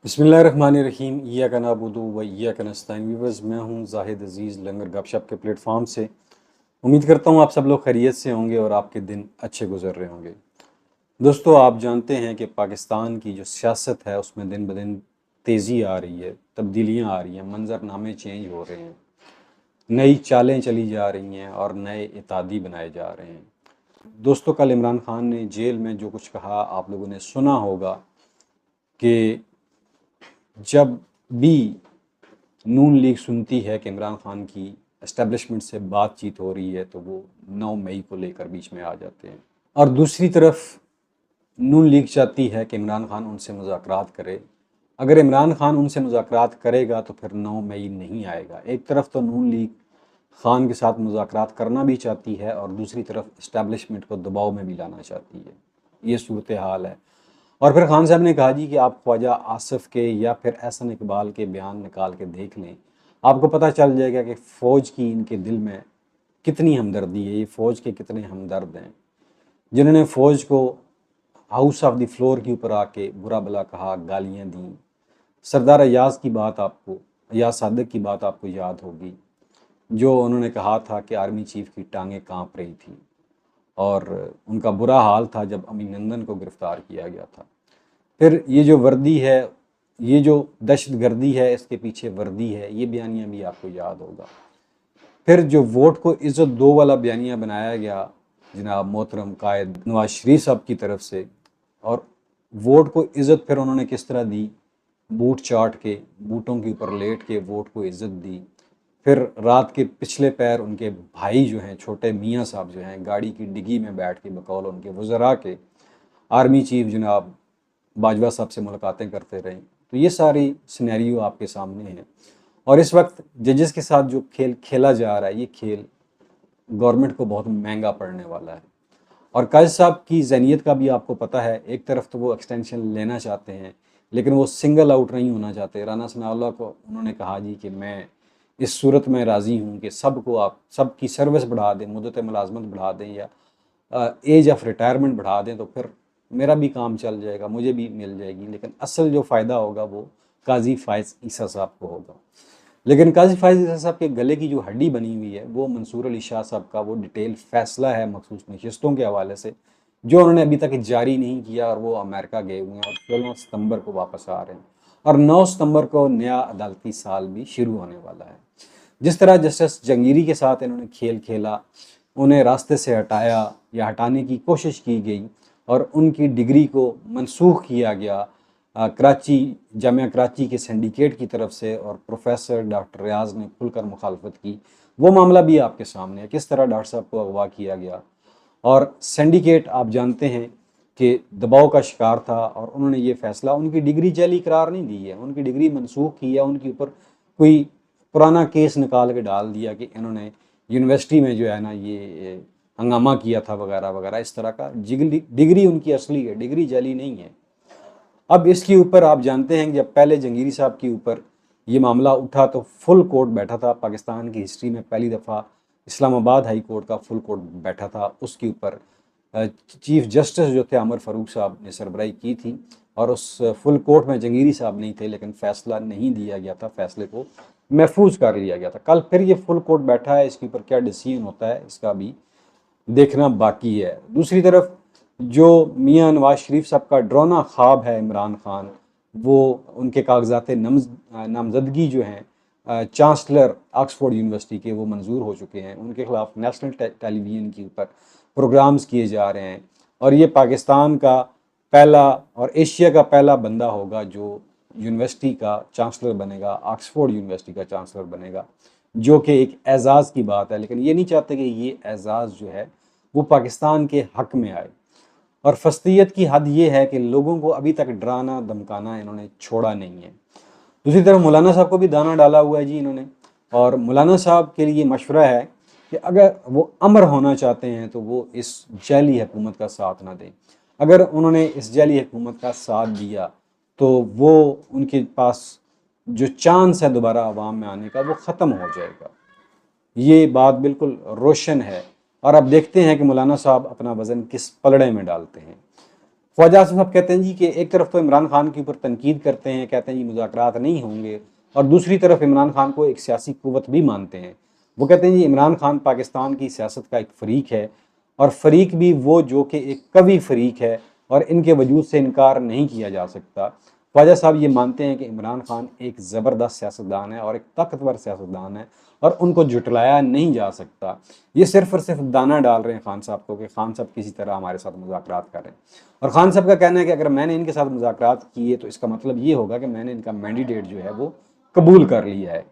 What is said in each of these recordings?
बिस्मिल्लाहिर्रहमानिर्रहीम इय्याका नअबुदु व इय्याका नस्तईन। व्यूअर्स, मैं हूं जाहिद अजीज़ लंगर गपशप के प्लेटफॉर्म से। उम्मीद करता हूं आप सब लोग खैरियत से होंगे और आपके दिन अच्छे गुजर रहे होंगे। दोस्तों, आप जानते हैं कि पाकिस्तान की जो सियासत है उसमें दिन ब दिन तेज़ी आ रही है, तब्दीलियाँ आ रही हैं, मंजरनामे चेंज हो रहे हैं, नई चालें चली जा रही हैं और नए इत्तेहादी बनाए जा रहे हैं। दोस्तों, कल इमरान खान ने जेल में जो कुछ कहा आप लोगों ने सुना होगा कि जब भी नून लीग सुनती है कि इमरान खान की एस्टेब्लिशमेंट से बातचीत हो रही है तो वो 9 मई को लेकर बीच में आ जाते हैं। और दूसरी तरफ नून लीग चाहती है कि इमरान खान उनसे मुज़ाकरात करे। अगर इमरान खान उनसे मुज़ाकरात करेगा तो फिर 9 मई नहीं आएगा। एक तरफ तो नून लीग खान के साथ मुज़ाकरात करना भी चाहती है और दूसरी तरफ इस्टेब्लिशमेंट को दबाव में भी लाना चाहती है। ये सूरत हाल है। और फिर खान साहब ने कहा जी कि आप ख्वाजा आसिफ के या फिर एहसन इकबाल के बयान निकाल के देख लें, आपको पता चल जाएगा कि फ़ौज की इनके दिल में कितनी हमदर्दी है, ये फ़ौज के कितने हमदर्द हैं, जिन्होंने फ़ौज को हाउस ऑफ द फ्लोर के ऊपर आके बुरा भला कहा, गालियाँ दी। सरदार अयाज की बात आपको, अयाज सादिक की बात आपको याद होगी, जो उन्होंने कहा था कि आर्मी चीफ की टांगें काँप रही थी और उनका बुरा हाल था जब अभिनंदन को गिरफ़्तार किया गया था। फिर ये जो वर्दी है, ये जो दहशतगर्दी है, इसके पीछे वर्दी है, ये बयानिया भी आपको याद होगा। फिर जो वोट को इज़्ज़त दो वाला बयानिया बनाया गया जनाब मोहतरम कायद नवाज शरीफ साहब की तरफ से, और वोट को इज़्ज़त फिर उन्होंने किस तरह दी, बूट चाट के, बूटों के ऊपर लेट के वोट को इज़्ज़त दी। फिर रात के पिछले पैर उनके भाई जो हैं, छोटे मियाँ साहब जो हैं, गाड़ी की डिग्गी में बैठ के बकौल उनके वज़रा के आर्मी चीफ जनाब बाजवा साहब से मुलाकातें करते रहे। तो ये सारी सिनेरियो आपके सामने है। और इस वक्त जजेस के साथ जो खेल खेला जा रहा है, ये खेल गवर्नमेंट को बहुत महंगा पड़ने वाला है। और काजी साहब की ज़हनियत का भी आपको पता है। एक तरफ तो वो एक्सटेंशन लेना चाहते हैं, लेकिन वो सिंगल आउट नहीं होना चाहते। राना सनाउल्लाह को उन्होंने कहा जी कि मैं इस सूरत में राज़ी हूँ कि सबको आप सबकी सर्विस बढ़ा दें, मुद्दत मुलाजमत बढ़ा दें या एज ऑफ रिटायरमेंट बढ़ा दें, तो फिर मेरा भी काम चल जाएगा, मुझे भी मिल जाएगी। लेकिन असल जो फ़ायदा होगा वो काजी फ़ाइज़ ईसा साहब को होगा। लेकिन काजी फ़ाइज़ ईसा साहब के गले की जो हड्डी बनी हुई है वो मंसूर अली शाह साहब का वो डिटेल फ़ैसला है मखसूस नशिस्तों के हवाले से, जो उन्होंने अभी तक जारी नहीं किया और वो अमेरिका गए हुए हैं और 16 सितंबर को वापस आ रहे हैं और 9 सितंबर को नया अदालती साल भी शुरू होने वाला है। जिस तरह जस्टिस जंगीरी के साथ इन्होंने खेल खेला, उन्हें रास्ते से हटाया या हटाने की कोशिश की गई और उनकी डिग्री को मनसूख किया गया कराची जामिया कराची के सिंडिकेट की तरफ से, और प्रोफेसर डॉक्टर रियाज ने खुलकर मुखालफत की। वो मामला भी आपके सामने है, किस तरह डॉक्टर साहब को अगवा किया गया और सिंडिकेट आप जानते हैं कि दबाव का शिकार था और उन्होंने ये फैसला, उनकी डिग्री जाली करार नहीं दी है, उनकी डिग्री मनसूख की है, उनके ऊपर कोई पुराना केस निकाल के डाल दिया कि इन्होंने यूनिवर्सिटी में जो है ना ये हंगामा किया था वगैरह वगैरह, इस तरह का। डिग्री उनकी असली है, डिग्री जाली नहीं है। अब इसके ऊपर आप जानते हैं कि जब पहले जंगीरी साहब के ऊपर ये मामला उठा तो फुल कोर्ट बैठा था। पाकिस्तान की हिस्ट्री में पहली दफ़ा इस्लामाबाद हाई कोर्ट का फुल कोर्ट बैठा था। उसके ऊपर चीफ जस्टिस जो थे अमर फ़ारूक साहब ने सरबराही की थी और उस फुल कोर्ट में जंगीरी साहब नहीं थे, लेकिन फ़ैसला नहीं दिया गया था, फ़ैसले को महफूज कर लिया गया था। कल फिर ये फुल कोर्ट बैठा है, इसके ऊपर क्या डिसीजन होता है इसका भी देखना बाकी है। दूसरी तरफ जो मियाँ नवाज शरीफ साहब का डरावना ख्वाब है इमरान खान, वो उनके कागजात नामजदगी जो हैं चांसलर ऑक्सफोर्ड यूनिवर्सिटी के, वो मंजूर हो चुके हैं। उनके खिलाफ नेशनल टेलीविज़न के ऊपर प्रोग्राम्स किए जा रहे हैं और ये पाकिस्तान का पहला और एशिया का पहला बंदा होगा जो यूनिवर्सिटी का चांसलर बनेगा, ऑक्सफोर्ड यूनिवर्सिटी का चांसलर बनेगा, जो कि एक एज़ाज़ की बात है। लेकिन ये नहीं चाहते कि ये एज़ाज़ जो है वो पाकिस्तान के हक़ में आए। और फस्तियत की हद ये है कि लोगों को अभी तक डराना धमकाना इन्होंने छोड़ा नहीं है। दूसरी तरफ मौलाना साहब को भी दाना डाला हुआ है जी इन्होंने, और मौलाना साहब के लिए मशवरा है कि अगर वो अमर होना चाहते हैं तो वो इस जाली हुकूमत का साथ ना दें। अगर उन्होंने इस जाली हुकूमत का साथ दिया तो वो उनके पास जो चांस है दोबारा आवाम में आने का वो ख़त्म हो जाएगा। ये बात बिल्कुल रोशन है और अब देखते हैं कि मौलाना साहब अपना वज़न किस पलड़े में डालते हैं। ख्वाजा आसिफ साहब कहते हैं जी कि एक तरफ तो इमरान खान के ऊपर तनकीद करते हैं, कहते हैं जी मुज़ाकरात नहीं होंगे, और दूसरी तरफ इमरान खान को एक सियासी कुव्वत भी मानते हैं। वो कहते हैं जी इमरान खान पाकिस्तान की सियासत का एक फ़रीक है, और फ़रीक भी वो जो कि एक कवी फ़रीक है, और इनके वजूद से इनकार नहीं किया जा सकता। ख्वाजा साहब ये मानते हैं कि इमरान खान एक ज़बरदस्त सियासतदान है और एक ताकतवर सियासतदान है, और उनको जुटलाया नहीं जा सकता। ये सिर्फ और सिर्फ दाना डाल रहे हैं खान साहब को कि खान साहब किसी तरह हमारे साथ मुज़ाकरात करें। और खान साहब का कहना है कि अगर मैंने इनके साथ मुज़ाकरात किए तो इसका मतलब ये होगा कि मैंने इनका मैंडेट जो है वो कबूल कर लिया है,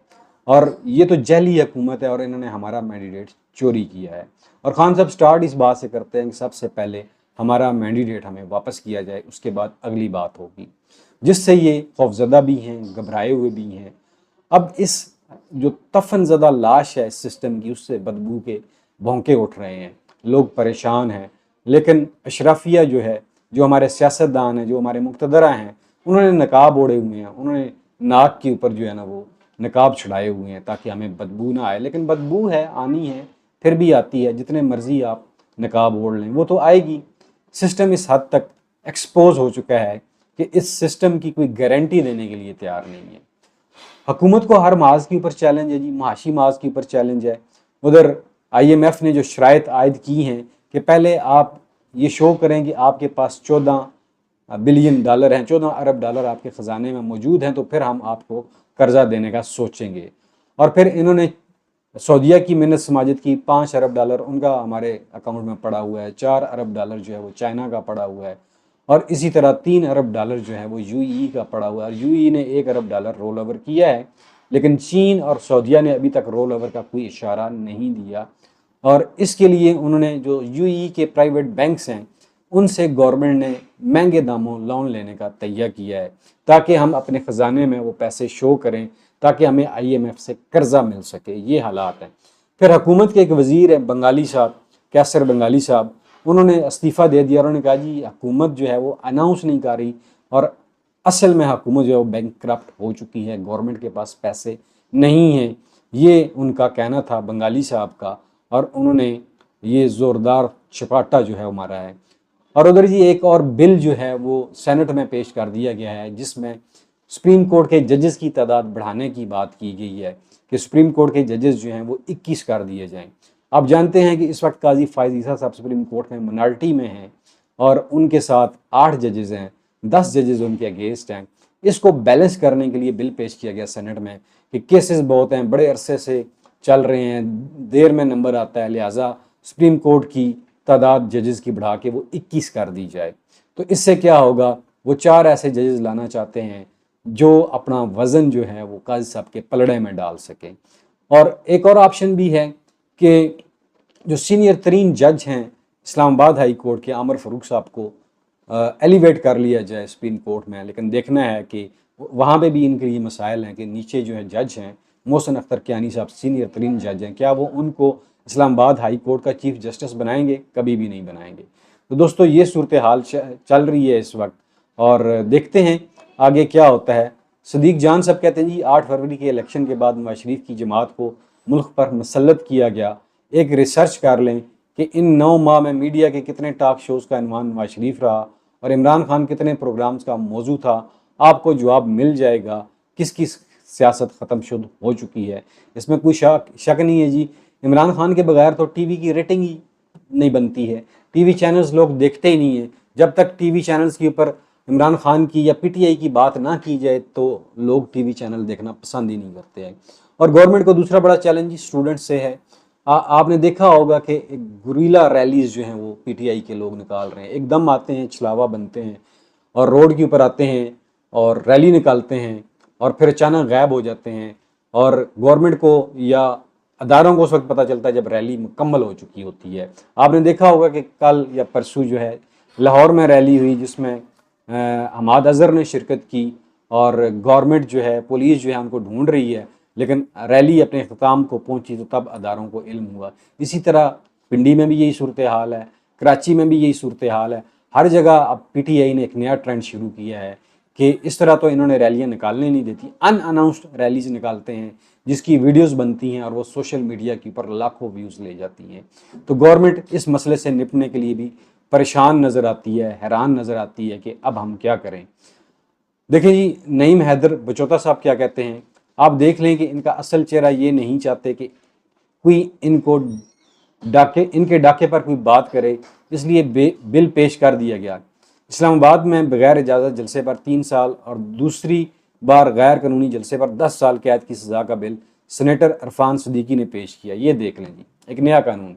और ये तो जहली हुकूमत है और इन्होंने हमारा मैंडेट चोरी किया है। और खान साहब स्टार्ट इस बात से करते हैं कि सबसे पहले हमारा मैंडेट हमें वापस किया जाए, उसके बाद अगली बात होगी, जिससे ये खौफजदा भी हैं, घबराए हुए भी हैं। अब इस जो तफनज़दा लाश है इस सिस्टम की, उससे बदबू के भौंके उठ रहे हैं, लोग परेशान हैं, लेकिन अशराफिया जो है, जो हमारे सियासतदान हैं, जो हमारे मुक़्तदरा हैं, उन्होंने नकाब ओढ़े हुए हैं, उन्होंने नाक के ऊपर जो है ना वो नकाब छुड़ाए हुए हैं ताकि हमें बदबू ना आए। लेकिन बदबू है, आनी है, फिर भी आती है, जितने मर्जी आप नकाब ओढ़ लें वो तो आएगी। सिस्टम इस हद तक एक्सपोज हो चुका है कि इस सिस्टम की कोई गारंटी देने के लिए तैयार नहीं है। हुकूमत को हर माज के ऊपर चैलेंज है जी, माशी माज के ऊपर चैलेंज है। उधर IMF ने जो शराइत आयद की हैं कि पहले आप ये शो करें कि आपके पास 14 बिलियन डॉलर हैं, 14 अरब डॉलर आपके ख़जाने में मौजूद हैं, तो फिर हम आपको कर्जा देने का सोचेंगे। और फिर इन्होंने सऊदीया की मिन्नत समाजत की, 5 अरब डॉलर उनका हमारे अकाउंट में पड़ा हुआ है, 4 अरब डॉलर जो है वो चाइना का पड़ा हुआ है, और इसी तरह 3 अरब डॉलर जो है वो UAE का पड़ा हुआ है। और UAE ने 1 अरब डॉलर रोल ओवर किया है, लेकिन चीन और सऊदीया ने अभी तक रोल ओवर का कोई इशारा नहीं दिया। और इसके लिए उन्होंने जो UAE के प्राइवेट बैंक्स हैं उनसे गवर्नमेंट ने महंगे दामों लोन लेने का तैयार किया है ताकि हम अपने ख़जाने में वो पैसे शो करें, ताकि हमें IMF से कर्जा मिल सके। ये हालात हैं। फिर हुकूमत के एक वज़ीर हैं बंगाली साहब, कैसर बंगाली साहब, उन्होंने इस्तीफ़ा दे दिया। उन्होंने कहा जी हुकूमत जो है वो अनाउंस नहीं कर रही, और असल में हुकूमत जो है वो बैंकक्रप्ट हो चुकी है, गवर्नमेंट के पास पैसे नहीं हैं। ये उनका कहना था बंगाली साहब का, और उन्होंने ये ज़ोरदार चपाटा जो है वो मारा है। और उधर जी एक और बिल जो है वो सेनेट में पेश कर दिया गया है, जिसमें सुप्रीम कोर्ट के जजेस की तादाद बढ़ाने की बात की गई है कि सुप्रीम कोर्ट के जजेस जो हैं वो 21 कर दिए जाएं। आप जानते हैं कि इस वक्त काजी फ़ाइज़ ईसा साहब सुप्रीम कोर्ट में मिनॉरिटी में हैं, और उनके साथ 8 जजेस हैं, 10 जजेस उनके अगेंस्ट हैं। इसको बैलेंस करने के लिए बिल पेश किया गया सेनेट में कि केसेस बहुत हैं, बड़े अरसे से चल रहे हैं, देर में नंबर आता है, लिहाजा सुप्रीम कोर्ट की तादाद जजेस की बढ़ा के वो 21 कर दी जाए। तो इससे क्या होगा, वो 4 ऐसे जजेस लाना चाहते हैं जो अपना वज़न जो है वो काजी साहब के पलड़े में डाल सकें। और एक और ऑप्शन भी है कि जो सीनियर तरीन जज हैं इस्लामाबाद हाई कोर्ट के, आमर फ़ारूक साहब को एलिवेट कर लिया जाए सुप्रीम कोर्ट में। लेकिन देखना है कि वहाँ पे भी इनके लिए मसाइल हैं कि नीचे जो है जज हैं, मोहसिन अख्तर कियानी साहब सीनियर तरीन जज हैं, क्या वो उनको इस्लामाबाद हाई कोर्ट का चीफ जस्टिस बनाएंगे? कभी भी नहीं बनाएंगे। तो दोस्तों ये सूरत हाल चल रही है इस वक्त, और देखते हैं आगे क्या होता है। सदीक जान साहब कहते हैं जी 8 फरवरी के इलेक्शन के बाद नवाज शरीफ की जमात को मुल्क पर मुसल्लत किया गया। एक रिसर्च कर लें कि इन 9 माह में मीडिया के कितने टॉक शोज़ का इन्वान नवाज शरीफ रहा और इमरान खान कितने प्रोग्राम्स का मौजू था। आपको जवाब मिल जाएगा किस किस सियासत ख़त्म शुद हो चुकी है। इसमें कोई शक नहीं है जी। इमरान खान के बगैर तो टीवी की रेटिंग ही नहीं बनती है, टीवी चैनल्स लोग देखते ही नहीं है। जब तक टीवी चैनल्स के ऊपर इमरान खान की या PTI की बात ना की जाए तो लोग टीवी चैनल देखना पसंद ही नहीं करते हैं। और गवर्नमेंट को दूसरा बड़ा चैलेंज स्टूडेंट्स से है। आपने देखा होगा कि एक गुरीला रैलीज जो हैं वो PTI के लोग निकाल रहे हैं, एकदम आते हैं, छलावा बनते हैं और रोड के ऊपर आते हैं और रैली निकालते हैं और फिर अचानक गायब हो जाते हैं। और गवर्नमेंट को या अदारों को उस वक्त पता चलता है जब रैली मुकम्मल हो चुकी होती है। आपने देखा होगा कि कल या परसों जो है लाहौर में रैली हुई जिसमें हमाद अज़हर ने शिरकत की, और गवर्नमेंट जो है, पुलिस जो है उनको ढूंढ रही है, लेकिन रैली अपने अख्ताम को पहुंची तो तब अदारों को इल्म हुआ। इसी तरह पिंडी में भी यही सूरत हाल है, कराची में भी यही सूरत हाल है। हर जगह अब PTI ने एक नया ट्रेंड शुरू किया है कि इस तरह तो इन्होंने रैलियां निकालने नहीं देती, अनअनाउंस्ड रैलीज निकालते हैं जिसकी वीडियोस बनती हैं और वो सोशल मीडिया के ऊपर लाखों व्यूज़ ले जाती हैं। तो गवर्नमेंट इस मसले से निपटने के लिए भी परेशान नज़र आती है, हैरान नज़र आती है कि अब हम क्या करें। देखिए जी, नईम हैदर बचौता साहब क्या कहते हैं, आप देख लें कि इनका असल चेहरा ये नहीं चाहते कि कोई इनके डाके पर कोई बात करे, इसलिए बिल पेश कर दिया गया। इस्लामाबाद में बगैर इजाज़त जलसे पर 3 साल और दूसरी बार गैर कानूनी जलसे पर 10 साल कैद की सज़ा का बिल सेनेटर इरफान सदीकी ने पेश किया। ये देख लें जी, एक नया कानून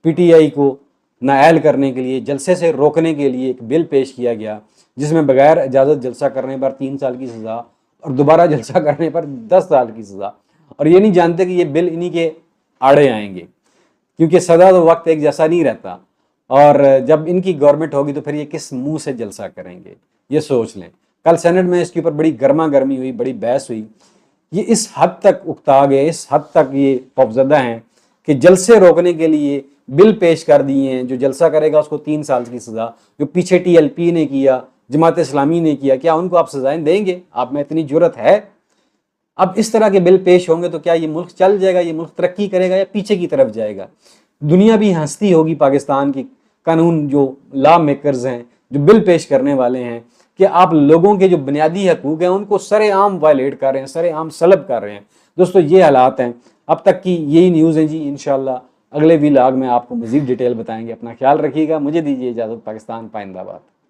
PTI को नाअहल करने के लिए, जलसे से रोकने के लिए एक बिल पेश किया गया, जिसमें बगैर इजाज़त जलसा करने पर 3 साल की सज़ा और दोबारा जलसा करने पर 10 साल की सज़ा। और ये नहीं जानते कि ये बिल इन्हीं के आड़े आएंगे, क्योंकि सदा तो वक्त एक जैसा नहीं रहता, और जब इनकी गवर्नमेंट होगी तो फिर ये किस मुंह से जलसा करेंगे, ये सोच लें। कल सेनेट में इसके ऊपर बड़ी गर्मा गर्मी हुई, बड़ी बहस हुई। ये इस हद तक उकता गए, इस हद तक ये खौफजदा हैं कि जलसे रोकने के लिए बिल पेश कर दिए हैं, जो जलसा करेगा उसको 3 साल की सज़ा। जो पीछे TLP ने किया, जमात इस्लामी ने किया, क्या उनको आप सज़ाएं देंगे? आप में इतनी जुर्रत है? अब इस तरह के बिल पेश होंगे तो क्या ये मुल्क चल जाएगा, ये मुल्क तरक्की करेगा या पीछे की तरफ जाएगा? दुनिया भी हंसती होगी पाकिस्तान की कानून जो लॉ मेकर्स हैं, जो बिल पेश करने वाले हैं, कि आप लोगों के जो बुनियादी हकूक हैं उनको सरेआम वायलेट कर रहे हैं, सरेआम सलब कर रहे हैं। दोस्तों ये हालात हैं। अब तक की यही न्यूज़ है जी। इंशाल्लाह अगले व्लॉग में आपको मज़ीद डिटेल बताएंगे। अपना ख्याल रखिएगा। मुझे दीजिए इजाज़त। पाकिस्तान पाइंदाबाद।